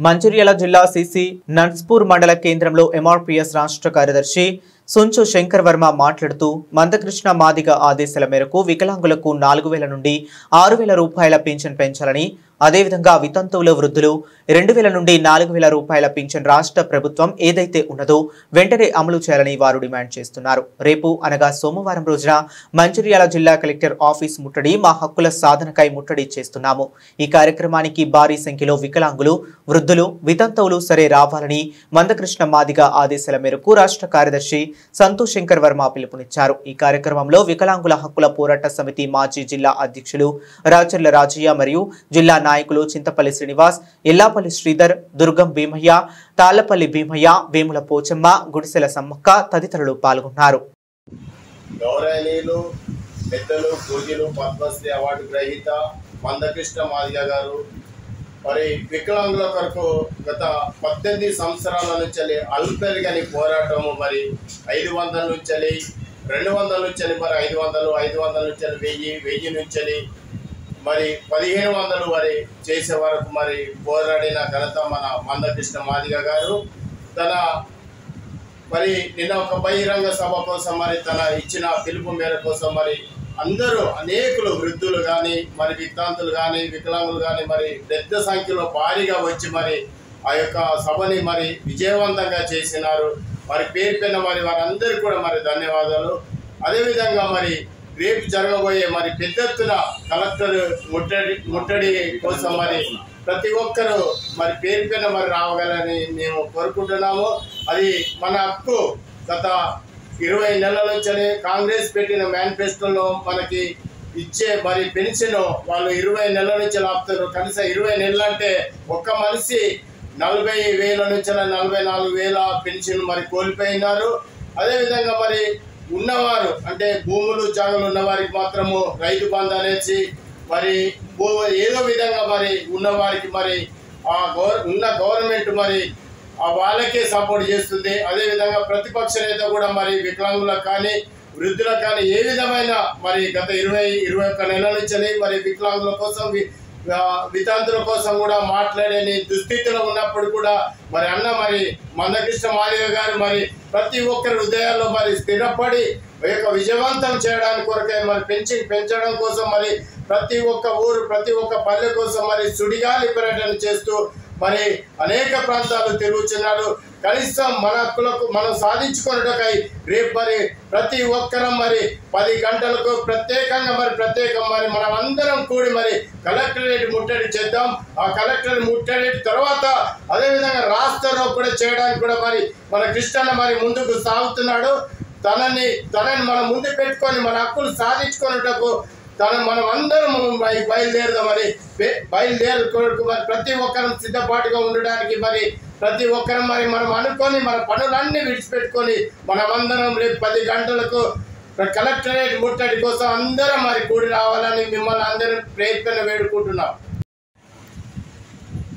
మంచిర్యాల జిల్లా సిసి నర్స్పూర్ మండల కేంద్రంలో ఎంఆర్పీఎస్ రాష్ట్ర కార్యదర్శి సుంచు శంకర్ వర్మ మాట్లాడుతూ మందకృష్ణ మాదిగ ఆదేశాల మేరకు వికలాంగులకు 4000 నుండి 6000 రూపాయల పింఛన్ పెంచాలని, అదేవిధంగా వితంతువుల వృద్ధులు 2000 నుండి 4000 రూపాయల పింఛన్ రాష్ట్ర ప్రభుత్వం ఏదైతే ఉన్నదో వెంటనే అమలు చేయాలని వారు డిమాండ్ చేస్తున్నారు. రేపు అనగా సోమవారం రోజున మంచిర్యాల జిల్లా కలెక్టర్ ఆఫీస్ ముట్టడి మా హక్కుల సాధనకై ముట్టడి చేస్తున్నాము. ఈ కార్యక్రమానికి భారీ సంఖ్యలో వికలాంగులు, వృద్ధులు, వితంతువులు సరే రావాలని మందకృష్ణ మాదిగ ఆదేశాల మేరకు రాష్ట్ర కార్యదర్శి సంతోష్ శంకర్ వర్మ పిలుపునిచ్చారు. ఈ కార్యక్రమంలో వికలాంగుల హక్కుల పోరాట సమితి మాజీ జిల్లా అధ్యక్షులు రాచర్ల రాజయ్య మరియు జిల్లా నాయకులు చింతపల్లి శ్రీనివాస్, ఎల్లాపల్లి శ్రీధర్, దుర్గం భీమయ్య, తాళ్లపల్లి భీమయ్య, వేముల పోచమ్మ, గుడిసెల సమ్మక్క తదితరులు పాల్గొన్నారు. గౌరవనీయులు పెద్దలు పూజలు పద్మశ్రీ అవార్డు గ్రహీత మందకృష్ణ మాదిగ గారు మరి వికలాంగుల కొరకు గత 18 సంవత్సరాల నుంచి అల్పెరగని పోరాటము మరి 500 నుంచి 200 నుంచి మరి 500 నుంచి 1000 నుంచి మరి 1500 మరి చేసే వరకు మరి పోరాడిన ఘనత మన మందకృష్ణ మాదిగ గారు. తన మరి నిన్న ఒక బహిరంగ సభ కోసం మరి తన ఇచ్చిన పిలుపు మేర కోసం మరి అందరూ అనేకులు వృద్ధులు కానీ మరి వికలాంతులు కానీ వికలాంగులు కానీ మరి పెద్ద సంఖ్యలో భారీగా వచ్చి మరి ఆ యొక్క సభని మరి విజయవంతంగా చేసినారు. మరి పేరు పైన మరి వారందరికీ కూడా మరి ధన్యవాదాలు. అదేవిధంగా మరి రేపు జరగబోయే మరి పెద్ద ఎత్తున కలెక్టర్ ముట్టడి కోసం మరి ప్రతి ఒక్కరూ మరి పేరు పైన మరి రావాలని మేము కోరుకుంటున్నాము. అది మన హక్కు. గత 20 నెలల నుంచి కాంగ్రెస్ పెట్టిన మేనిఫెస్టోలో మనకి ఇచ్చే మరి పెన్షన్ వాళ్ళు 20 నెలల నుంచి ఆపుతారు. కనీసం 20 నెలలు అంటే ఒక్క మనిషి 40,000 నుంచి 44,000 పెన్షన్ మరి కోల్పోయినారు. అదేవిధంగా మరి ఉన్నవారు అంటే భూములు జాగలు ఉన్నవారికి మాత్రము రైతు బంధు అనేసి మరి ఏదో విధంగా మరి ఉన్నవారికి మరి ఉన్న గవర్నమెంట్ మరి వాళ్ళకే సపోర్ట్ చేస్తుంది. అదేవిధంగా ప్రతిపక్ష నేత కూడా మరి వికలాంగులకు కానీ వృద్ధులకు కానీ ఏ విధమైన మరి గత 21 నెలల నుంచి మరి వికలాంగుల కోసం వితంతుల కోసం కూడా మాట్లాడేని దుస్థితిలో ఉన్నప్పుడు కూడా మరి అన్న మరి మందకృష్ణ మాదిగ గారు మరి ప్రతి ఒక్కరి హృదయాల్లో మరి స్థిరపడి విజయవంతం చేయడానికి కొరకై మరి పెంచడం కోసం మరి ప్రతి ఒక్క ఊరు ప్రతి ఒక్క పల్లె కోసం మరి సుడిగాలి పర్యటన చేస్తూ మరి అనేక ప్రాంతాలు తిరుగుతున్నారు. కనీసం మన హక్కులకు మనం సాధించుకున్నటకై రేపు మరి ప్రతి ఒక్కరం మరి 10 గంటలకు ప్రత్యేకంగా మరి మనం అందరం కూడి మరి కలెక్టరేట్ ముట్టడి చేద్దాం. ఆ కలెక్టరేట్ ముట్టడి తర్వాత అదేవిధంగా రాష్ట్రంలో కూడా చేయడానికి కూడా మరి మన కృష్ణన్న మరి ముందుకు సాగుతున్నాడు. తనని మనం ముందు పెట్టుకొని మన హక్కులు సాధించుకున్నటకు మనం అందరం బయలుదేరదామని బయలుదేరుకోవడానికి మరి ప్రతి ఒక్కరం సిద్ధపాటుగా ఉండడానికి మరి ప్రతి ఒక్కరం మరి మనం అనుకొని మన పనులన్నీ విడిచిపెట్టుకొని మనమందరం రేపు 10 గంటలకు కలెక్టరేట్ ముట్టడి కోసం అందరం మరి కూడి రావాలని మిమ్మల్ని అందరం ప్రయత్నం వేడుకుంటున్నాం.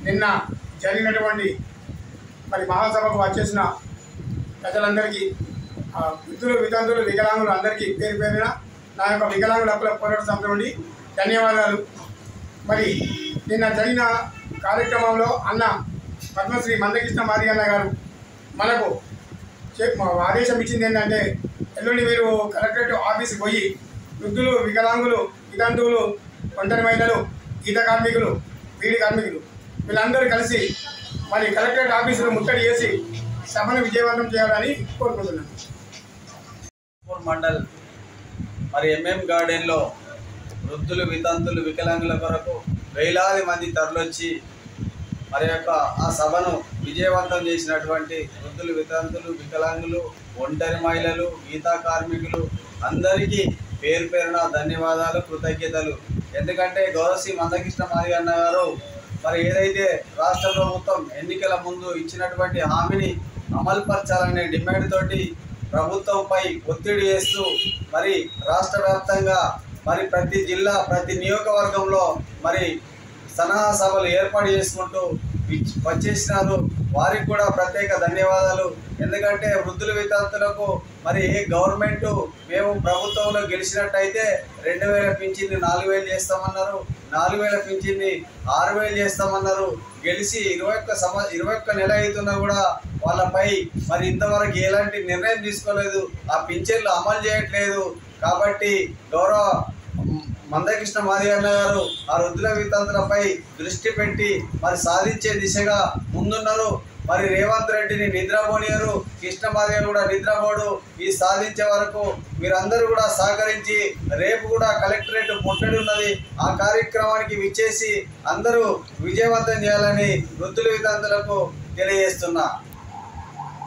నిన్న జరిగినటువంటి మరి మహాసభకు వచ్చేసిన ప్రజలందరికీ వృద్ధులు, వితంతులు, వికలాంగులు అందరికీ పేరు పేరున నా యొక్క వికలాంగుల హక్కుల పోరాట సమితి నుండి ధన్యవాదాలు. మరి నిన్న జరిగిన కార్యక్రమంలో అన్న పద్మశ్రీ మందకృష్ణ మాదిగ గారు మనకు ఆదేశం ఇచ్చింది ఏంటంటే ఎల్లుండి మీరు కలెక్టరేట్ ఆఫీస్కి పోయి వృద్ధులు, వికలాంగులు, వితంతువులు, ఒంటరి మహిళలు, గీత కార్మికులు, బీడీ కార్మికులు వీళ్ళందరూ కలిసి మరి కలెక్టరేట్ ఆఫీసులో ముట్టడి చేసి సభను విజయవంతం చేయాలని కోరుకుంటున్నాను. మండల్ మరి ఎంఎం గార్డెన్లో వృద్ధులు, వితంతులు, వికలాంగుల కొరకు వేలాది మంది తరలొచ్చి మరి యొక్క ఆ సభను విజయవంతం చేసినటువంటి వృద్ధులు, వితంతులు, వికలాంగులు, ఒంటరి మహిళలు, గీతా కార్మికులు అందరికీ పేరు పేరున ధన్యవాదాలు, కృతజ్ఞతలు. ఎందుకంటే గౌరవశ్రీ మందకృష్ణ మాదిగ గారు మరి ఏదైతే రాష్ట్ర ప్రభుత్వం ఎన్నికల ముందు ఇచ్చినటువంటి హామీని అమలుపరచాలనే డిమాండ్ తోటి ప్రభుత్వంపై ఒత్తిడి చేస్తూ మరి రాష్ట్ర వ్యాప్తంగా మరి ప్రతి జిల్లా ప్రతి నియోజకవర్గంలో మరి సలహా సభలు ఏర్పాటు చేసుకుంటూ వచ్చేసినారు. వారికి కూడా ప్రత్యేక ధన్యవాదాలు. ఎందుకంటే వృద్ధుల వితంతులకు మరి గవర్నమెంట్ మేము ప్రభుత్వంలో గెలిచినట్టయితే 2000 పింఛన్ని 4000 చేస్తామన్నారు, 4000 పింఛన్ని 6000 చేస్తామన్నారు. గెలిచి 21 నెల అవుతున్నా కూడా వాళ్ళపై మరి ఇంతవరకు ఎలాంటి నిర్ణయం తీసుకోలేదు, ఆ పింఛన్లు అమలు చేయట్లేదు. కాబట్టి గౌరవ మందకృష్ణ మాదిగ గారు ఆ వృద్ధుల వితంతులపై దృష్టి పెట్టి మరి సాధించే దిశగా ముందున్నారు. మరి రేవంత్ రెడ్డిని నిద్రపోనియరు, కృష్ణ మాదిగ కూడా నిద్రపోడు. ఈ సాధించే వరకు మీరందరూ కూడా సహకరించి రేపు కూడా కలెక్టరేట్ ముట్టడి ఉన్నది, ఆ కార్యక్రమానికి విచ్చేసి అందరూ విజయవంతం చేయాలని వృద్ధుల వితంతులకు తెలియజేస్తున్నా.